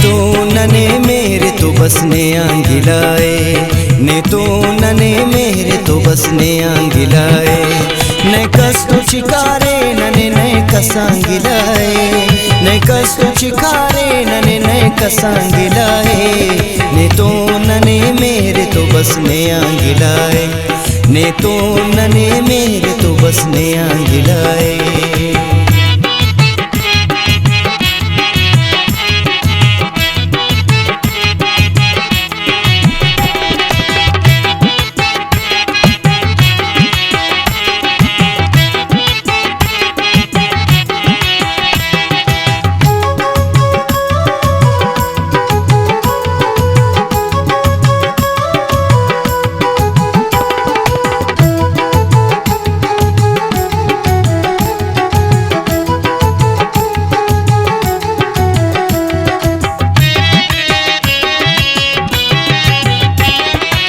तो नने मेरे तो बसने आंगिलाए, ने तो नने मेरे तो बसने आंगिलाए। ने कस तो चिकारे नने नए कसांगिलाए, ने कस तो चिकारे नने नए कसांगिलाए। ने तो नने मेरे तो बसने आंगिलाए, ने तो नने मेरे तो बसने आंगिलाए।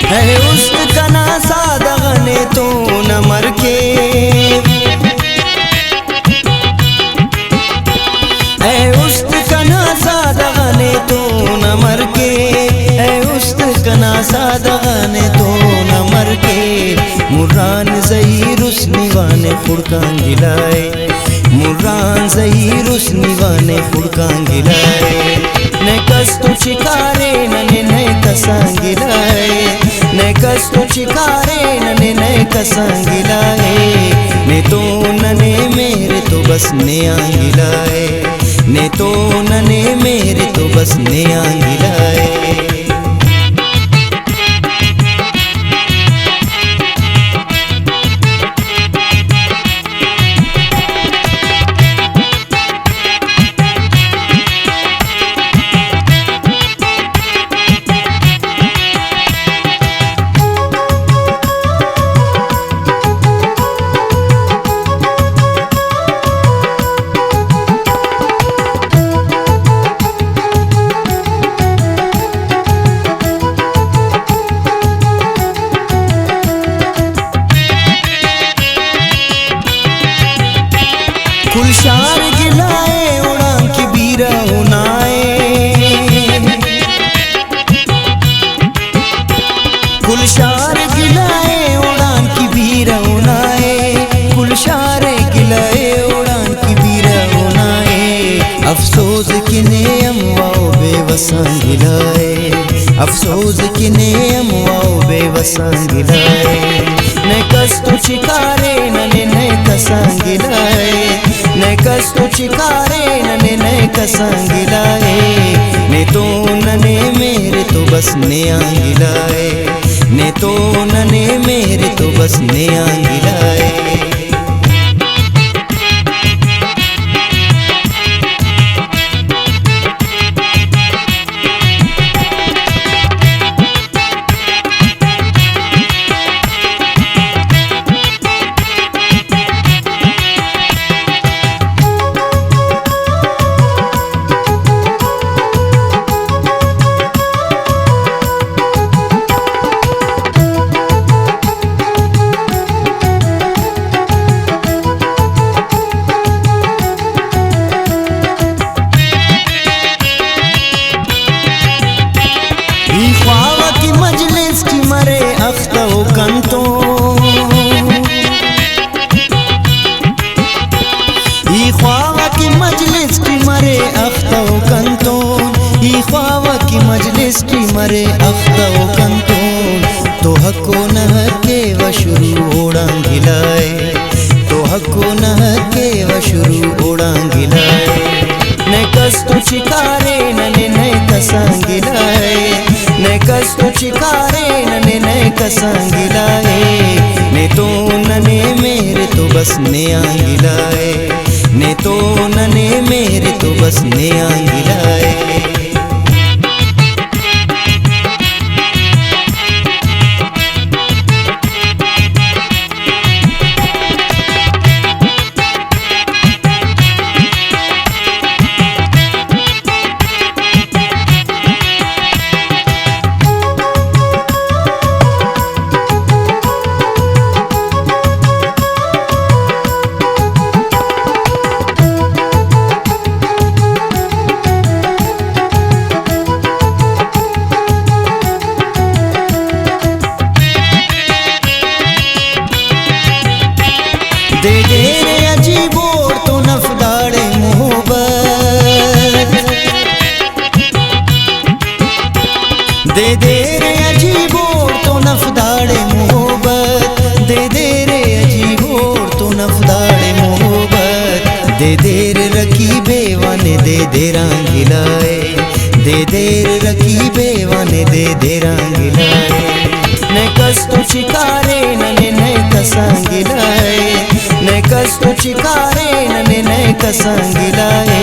है उसका ना सादगने तो न मर के, है उसका ना सादगने तो न मर के, है उसका ना सादगने तो न मर के। मुर्रान ज़हीर उसनिवाने फुड़कांगिलाए, मुर्रान ज़हीर उसनिवाने फुड़कांगिलाए। ने कस तो चिकारे नने नए कसांगिलाए, ने कस तो चिकारे नने नए कसांगिलाए। ने तो नने मेरे तो बसने आंगिलाए, ने तो नने मेरे तो बसने आंगिलाए। कुलशार गिलाए उड़ान की बीरा उनाए, कुलशार गिलाए उड़ान की बीरा उनाए, कुलशार गिलाए उड़ान की बीरा उनाए। अफसोस किने अमवाओ बेवसां गिलाए, अफसोस किने अमवाओ बेवसां गिलाए। ने कस तो चिकारे नने नए कसांगिलाए, ने कस तो चिकारे नने नए कसांगिलाए। ने तो नने मेरे तो बसने आंगिलाए, ने तो नने मेरे तो बसने आंगिलाए। ख्वावा की मजलिस की मरे अख्ता कंतो, ई ख्वावा की मजलिस की मरे अख्ता कंतो, ई ख्वावा की मजलिस की मरे अख्ता कंतो। तो हको न के व शुरू उड़ांगिलाए, तो हको न के व शुरू उड़ांगिलाए। ने कस तो चिकारे नने नए कसांगिलाए, ने कस तो चिकारे नने नए कसांगिलाए। ने तो नने मेरे तो बसने आंगिलाए, ने तो नने मेरे तो बसने आंगिलाए। दे दे रे अजीबोर तो नफदाड़े मोहब्बत, दे दे रे अजीबोर तो नफदाड़े मोहब्बत, दे दे रे रकीबे वाने दे दे रंगिलाए, दे दे रे रकीबे वाने दे दे रंगिलाए। ने कस तो शिकारे नने ने कसंगिलाए, ने कस तो शिकारे नने ने कसंगिलाए,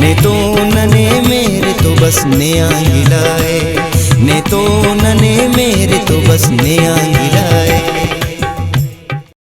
ने तो नने मेरे तो बस ने आंगिलाए, ने तो नने मेरे तो बस ने आंगिलाए।